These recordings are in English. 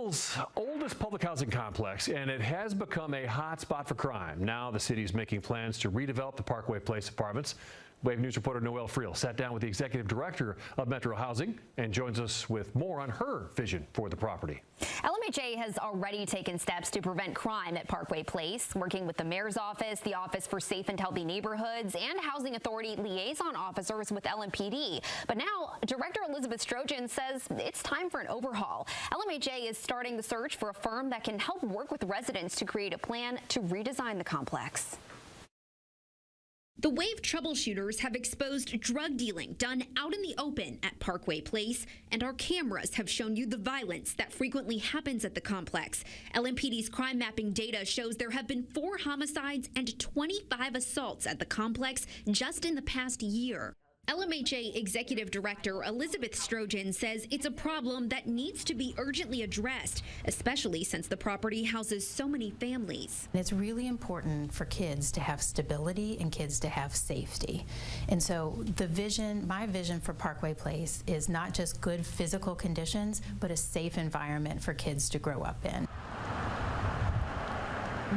Louisville's oldest public housing complex, and it has become a hot spot for crime. Now the city is making plans to redevelop the Parkway Place Apartments. Wave News reporter Noelle Friel sat down with the executive director of Metro Housing and joins us with more on her vision for the property. LMHA has already taken steps to prevent crime at Parkway Place, working with the mayor's office, the Office for Safe and Healthy Neighborhoods, and Housing Authority liaison officers with LMPD. But now, Director Elizabeth Strojan says it's time for an overhaul. LMHA is starting the search for a firm that can help work with residents to create a plan to redesign the complex. The Wave troubleshooters have exposed drug dealing done out in the open at Parkway Place, and our cameras have shown you the violence that frequently happens at the complex. LMPD's crime mapping data shows there have been 4 homicides and 25 assaults at the complex just in the past year. LMHA Executive Director Elizabeth Strojan says it's a problem that needs to be urgently addressed, especially since the property houses so many families. It's really important for kids to have stability and kids to have safety. And so my vision for Parkway Place is not just good physical conditions, but a safe environment for kids to grow up in.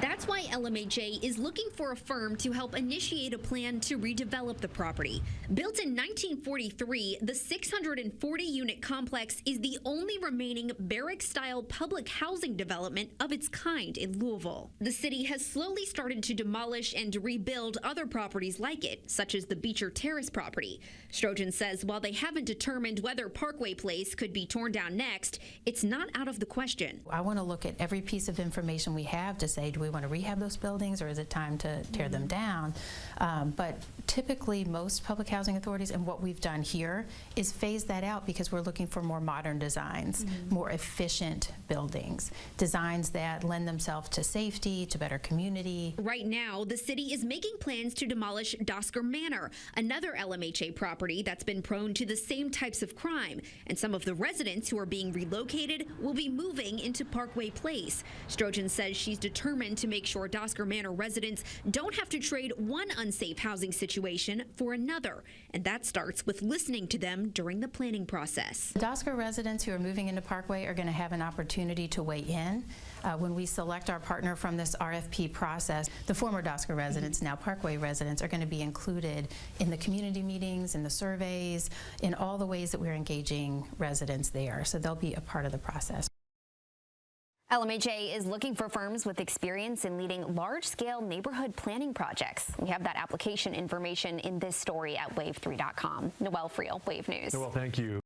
That's why LMHA is looking for a firm to help initiate a plan to redevelop the property. Built in 1943, the 640-unit complex is the only remaining barrack-style public housing development of its kind in Louisville. The city has slowly started to demolish and rebuild other properties like it, such as the Beecher Terrace property. Strojan says while they haven't determined whether Parkway Place could be torn down next, it's not out of the question. I want to look at every piece of information we have to say, do we want to rehab those buildings or is it time to tear them down? But typically most public housing authorities, and what we've done here is phase that out because we're looking for more modern designs, more efficient buildings, designs that lend themselves to safety, to better community. Right now, the city is making plans to demolish Dosker Manor, another LMHA property that's been prone to the same types of crime, and some of the residents who are being relocated will be moving into Parkway Place. Strojan says she's determined to make sure Dosker Manor residents don't have to trade one unsafe housing situation for another, and that starts with listening to them during the planning process. Dosker residents who are moving into Parkway are going to have an opportunity to weigh in. When we select our partner from this RFP process, the former Dosker residents, now Parkway residents, are going to be included in the community meetings, in the surveys, in all the ways that we're engaging residents there. So they'll be a part of the process. LMHA is looking for firms with experience in leading large-scale neighborhood planning projects. We have that application information in this story at wave3.com. Noelle Friel, Wave News. Noelle, thank you.